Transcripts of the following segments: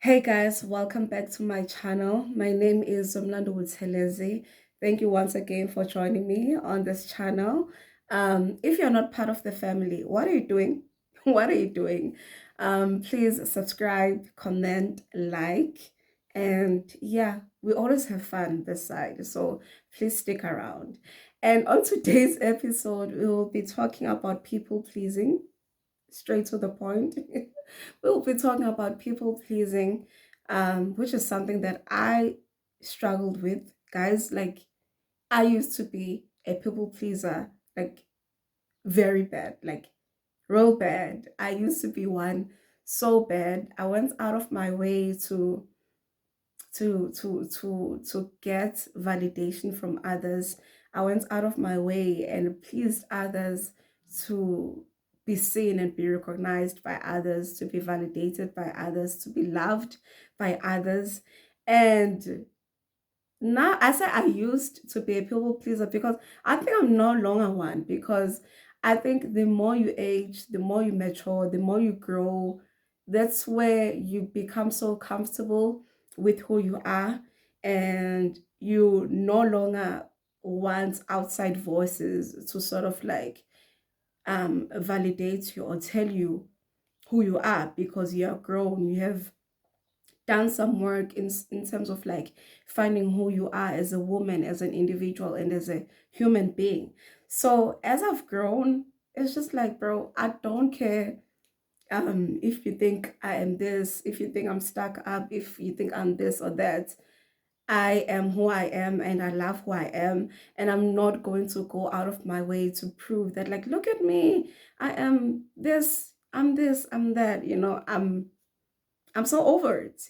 Hey guys, welcome back to my channel. My name is Zomlando Wuthelezi. Thank you once again for joining me on this channel. If you're not part of the family, what are you doing? What are you doing? Please subscribe, comment, like, and yeah, we always have fun this side, so please stick around. And on today's episode, we will be talking about people pleasing, straight to the point. We'll be talking about people pleasing, which is something that I struggled with. Guys, like, I used to be a people pleaser, like, very bad, like, real bad. I used to be one so bad. I went out of my way to get validation from others. I went out of my way and pleased others to be seen and be recognized by others, to be validated by others, to be loved by others. And now I say I used to be a people pleaser because I think I'm no longer one, because I think the more you age, the more you mature, the more you grow, that's where you become so comfortable with who you are, and you no longer want outside voices to sort of like validate you or tell you who you are, because you are grown, you have done some work in terms of like finding who you are as a woman, as an individual, and as a human being. So as I've grown, it's just like, bro, I don't care if you think I am this, if you think I'm stuck up, if you think I'm this or that. I am who I am and I love who I am, and I'm not going to go out of my way to prove that, like, look at me, I am this, I'm that, I'm so over it.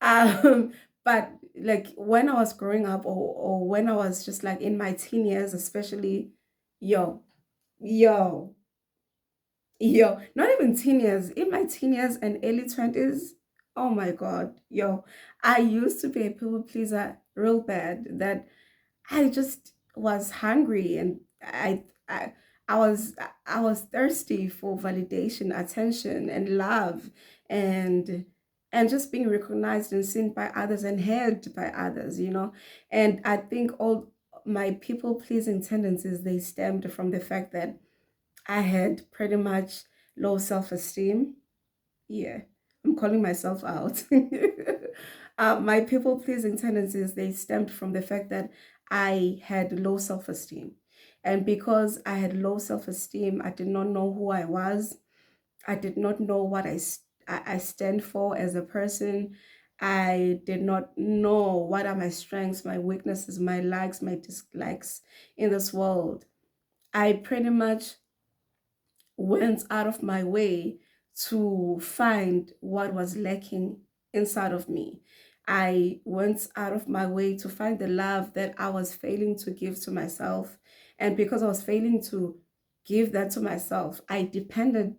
Um, but like when I was growing up, or when I was just like in my teen years, especially, yo, yo, not even teen years, in my teen years and early 20s, oh my God, yo, I used to be a people pleaser real bad, that I just was hungry, and I was I was thirsty for validation, attention, and love, and just being recognized and seen by others and heard by others. And I think all my people pleasing tendencies, they stemmed from the fact that I had pretty much low self-esteem. Yeah, I'm calling myself out. My people pleasing tendencies, they stemmed from the fact that I had low self esteem. And because I had low self esteem, I did not know who I was. I did not know what I stand for as a person. I did not know what are my strengths, my weaknesses, my likes, my dislikes in this world. I pretty much went out of my way to find what was lacking inside of me. I went out of my way to find the love that I was failing to give to myself. And because I was failing to give that to myself, I depended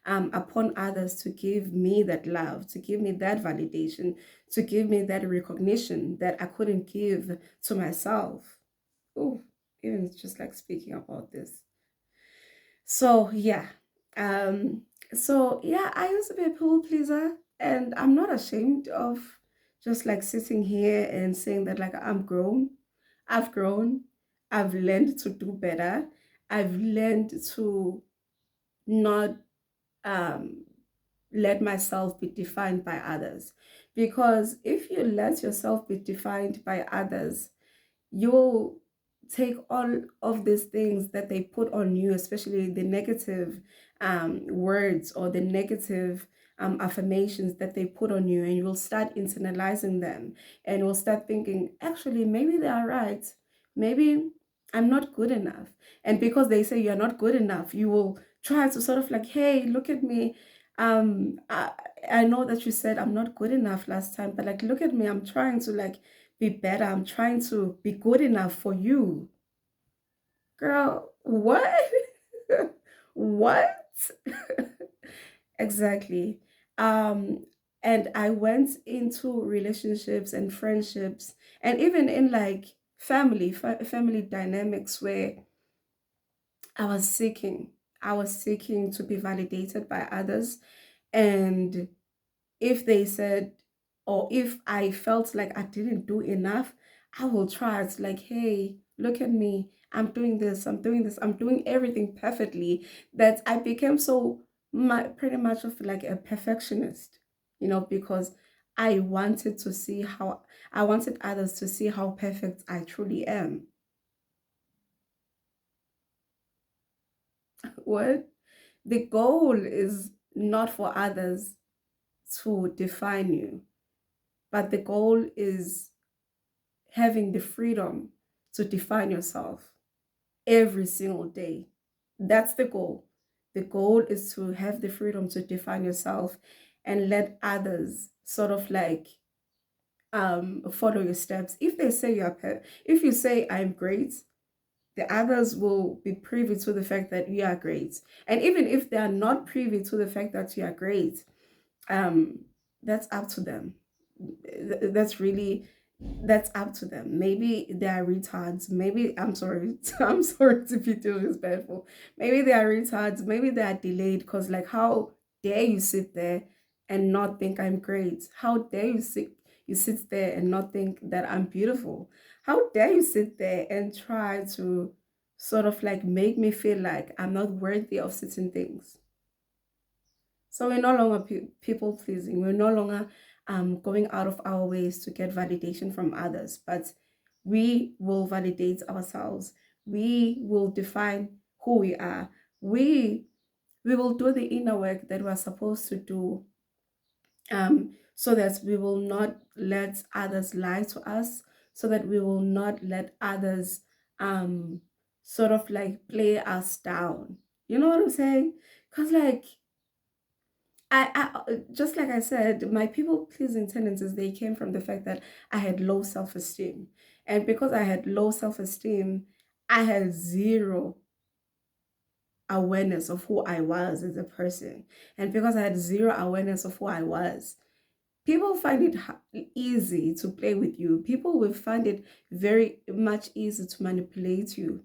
upon others to give me that love, to give me that validation, to give me that recognition that I couldn't give to myself. Oh, even just like speaking about this. So yeah, um, I used to be a people pleaser, and I'm not ashamed of just like sitting here and saying that, like, I'm grown. I've grown. I've learned to do better. I've learned to not um let myself be defined by others, because if you let yourself be defined by others, you'll take all of these things that they put on you, especially the negative words or the negative affirmations that they put on you, and you will start internalizing them, and you'll start thinking, actually, maybe they are right. Maybe I'm not good enough. And because they say you're not good enough, you will try to sort of like, hey, look at me. Um, I, I know that you said I'm not good enough last time, but like, look at me. I'm trying to like be better. I'm trying to be good enough for you. Girl, what? What? Exactly. Um, and I went into relationships and friendships, and even in like family dynamics, where I was seeking, I was seeking to be validated by others, and If they said, or if I felt like I didn't do enough, I will try. It's like, hey, look at me. I'm doing this, I'm doing this, I'm doing everything perfectly, that I became so pretty much of like a perfectionist, because I wanted to see how, I wanted others to see how perfect I truly am. What? The goal is not for others to define you, but the goal is having the freedom to define yourself every single day. That's the goal. The goal is to have the freedom to define yourself and let others sort of like follow your steps. If they say if you say I'm great, the others will be privy to the fact that you are great. And even if they are not privy to the fact that you are great, um that's up to them. That's really, that's up to them. Maybe they are retards, maybe, I'm sorry, I'm sorry to be disrespectful, maybe they are retards, maybe they are delayed, because like, how dare you sit there and not think I'm great? How dare you sit there and not think that I'm beautiful? How dare you sit there and try to sort of like make me feel like I'm not worthy of certain things? So we're no longer people pleasing. We're no longer going out of our ways to get validation from others, but we will validate ourselves. We will define who we are. We we will do the inner work that we're supposed to do, so that we will not let others lie to us, so that we will not let others um, sort of like play us down. You know what I'm saying? Because like, just like I said, my people pleasing tendencies, they came from the fact that I had low self esteem, and because I had low self esteem, I had zero awareness of who I was as a person, and because I had zero awareness of who I was, people find it easy to play with you. People will find it very much easy to manipulate you.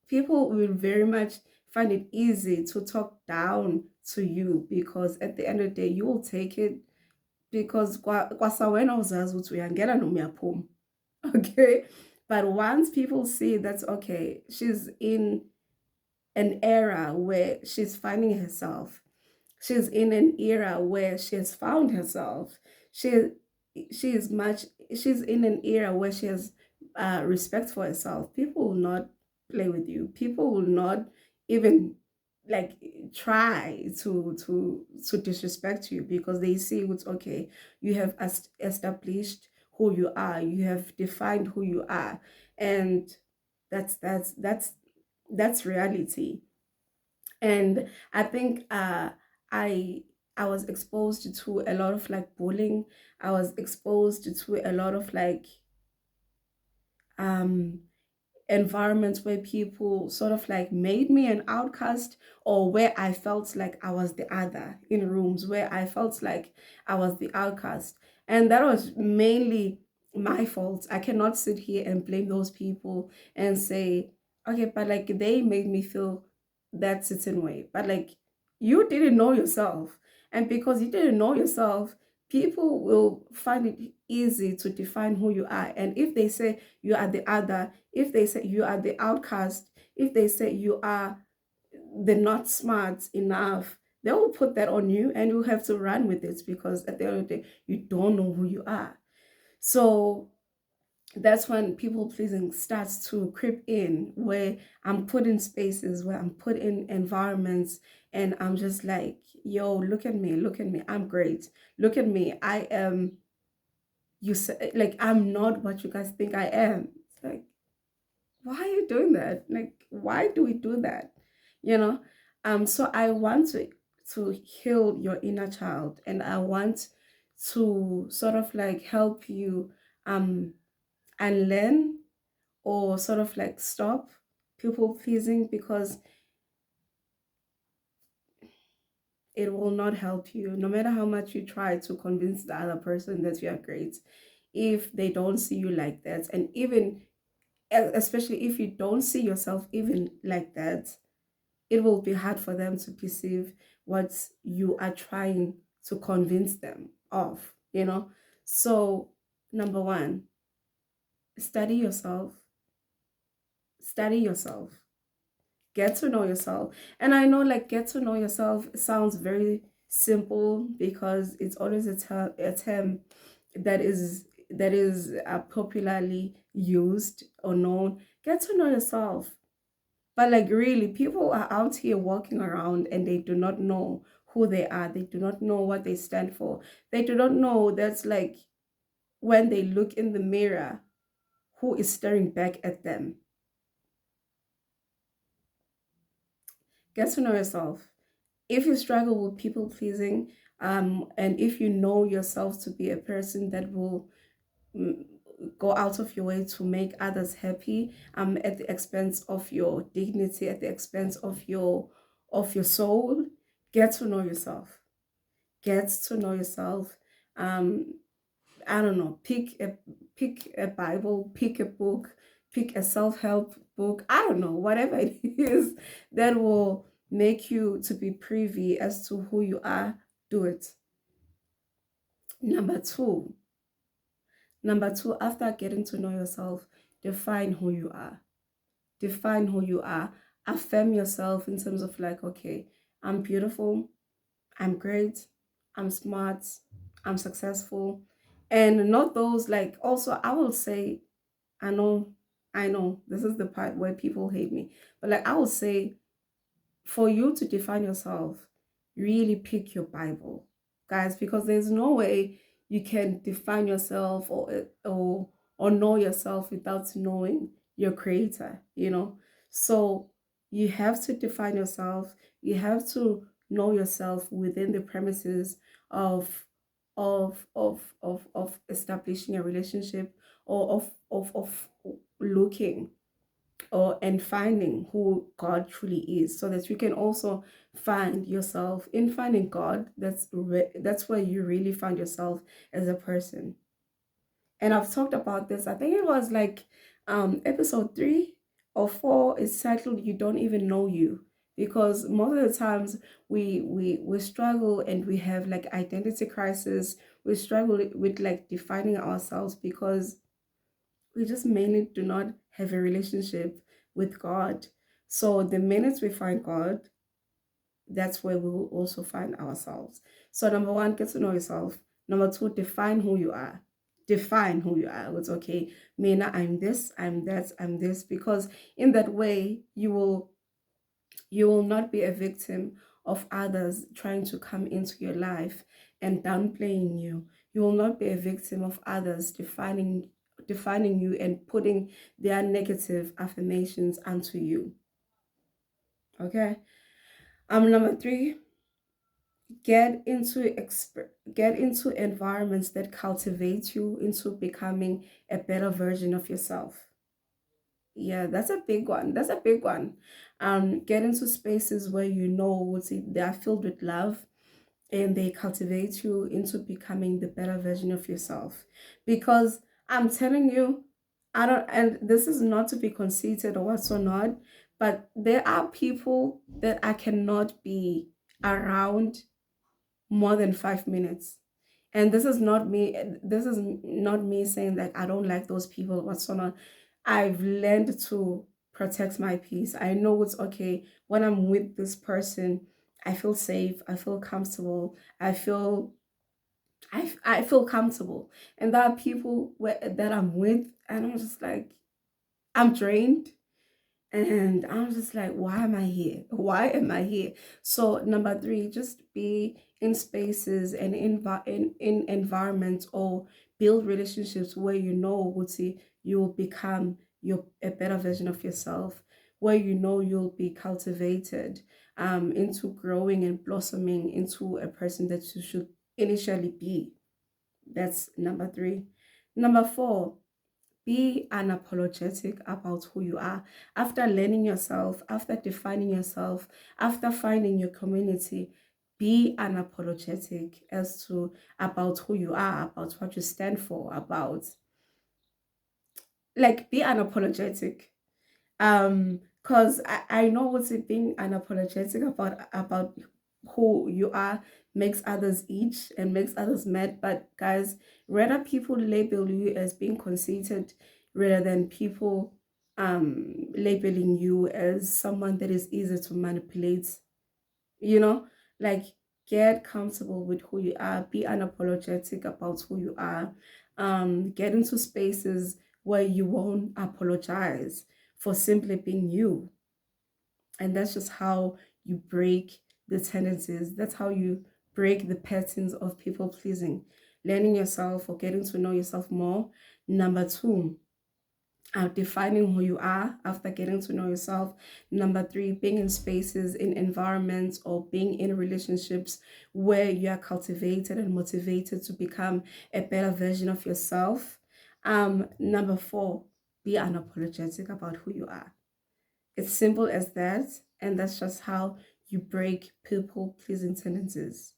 People will very much find it easy to talk down to you, because at the end of the day, you will take it, because kwasa wena uzazi ukuthi uyangena noma uyaphuma. Okay, but once people see that, okay, she's in an era where she's finding herself, she's in an era where she has found herself, she she is much she's in an era where she has respect for herself, people will not play with you. People will not even like try to disrespect you, because they see it's okay, you have established who you are, you have defined who you are, and that's reality. And I think i I was exposed to a lot of like bullying. I was exposed to a lot of like um environments where people sort of like made me an outcast, or where I felt like I was the other, in rooms where I felt like I was the outcast. And that was mainly my fault. I cannot sit here and blame those people and say, okay, but like they made me feel that certain way. But like, you didn't know yourself. And because you didn't know yourself, people will find it easy to define who you are. And if they say you are the other, if they say you are the outcast, if they say you are the not smart enough, they will put that on you, and you have to run with it, because at the end of the day, you don't know who you are. So that's when people pleasing starts to creep in, where I'm put in spaces, where I'm put in environments, and I'm just like, yo, look at me, I'm great. Look at me, I am, you say, like, I'm not what you guys think I am. It's like, why are you doing that? Like, why do we do that? You know? So I want to heal your inner child, and I want to sort of like help you um unlearn, or sort of like stop people pleasing, because it will not help you. No matter how much you try to convince the other person that you are great, if they don't see you like that, and even especially if you don't see yourself even like that, it will be hard for them to perceive what you are trying to convince them of, you know. So number one, study yourself, study yourself, get to know yourself. And I know, like, get to know yourself sounds very simple because it's always a term that is popularly used or known. Get to know yourself. But like, really, people are out here walking around and they do not know who they are. They do not know what they stand for. They do not know that's like when they look in the mirror, who is staring back at them. Get to know yourself. If you struggle with people pleasing, and if you know yourself to be a person that will mm, go out of your way to make others happy, at the expense of your dignity, at the expense of your soul, get to know yourself. Get to know yourself. Um, I don't know, pick a Bible, pick a book, pick a self-help book. I don't know, whatever it is that will make you to be privy as to who you are, do it. Number two, number two, after getting to know yourself, define who you are. Define who you are. Affirm yourself in terms of like, okay, I'm beautiful, I'm great, I'm smart, I'm successful. And not those, like, also I will say, I know, I know this is the part where people hate me, but like I would say, for you to define yourself, really pick your Bible, guys, because there's no way you can define yourself or know yourself without knowing your creator, you know. So you have to define yourself, you have to know yourself within the premises of of establishing a relationship, or of looking or and finding who God truly is, so that you can also find yourself in finding God. That's where you really find yourself as a person. And I've talked about this. I think it was like episode 3 or 4 is titled "You Don't Even Know You." Because most of the times we struggle and we have like identity crisis. We struggle with like defining ourselves because we just mainly do not have a relationship with God. So the minute we find God, that's where we will also find ourselves. So number one, get to know yourself. Number two, define who you are. Define who you are. It's okay. Mina, I'm this, I'm that, I'm this. Because in that way, you will not be a victim of others trying to come into your life and downplaying you. You will not be a victim of others defining you and putting their negative affirmations onto you. Okay. Number three, get into environments that cultivate you into becoming a better version of yourself. Yeah, that's a big one. That's a big one. Get into spaces where you know they are filled with love and they cultivate you into becoming the better version of yourself. Because I'm telling you, I don't, and this is not to be conceited or what's or not, but there are people that I cannot be around more than 5 minutes. And this is not me saying that I don't like those people whatsoever. I've learned to protect my peace. I know it's okay when I'm with this person. I feel safe, I feel comfortable, I feel comfortable. And there are people that I'm with and I'm just like, I'm drained. And I'm just like, why am I here? Why am I here? So number three, just be in spaces and in environments, or build relationships where you know, Wuti, you will become a better version of yourself, where you know you'll be cultivated into growing and blossoming into a person that you should initially be. That's number three. Number four, be unapologetic about who you are. After learning yourself, after defining yourself, after finding your community, be unapologetic as to about who you are, about what you stand for, about, like, be unapologetic. Because I know what's it being unapologetic about who you are makes others itch and makes others mad. But guys, rather people label you as being conceited rather than people labeling you as someone that is easy to manipulate, you know, like get comfortable with who you are, be unapologetic about who you are, get into spaces where you won't apologize for simply being you. And that's just how you break the tendencies. That's how you break the patterns of people pleasing. Learning yourself or getting to know yourself more. Number two, defining who you are after getting to know yourself. Number three, being in spaces, in environments, or being in relationships where you are cultivated and motivated to become a better version of yourself. Number four, be unapologetic about who you are. It's simple as that, and that's just how you break people pleasing tendencies.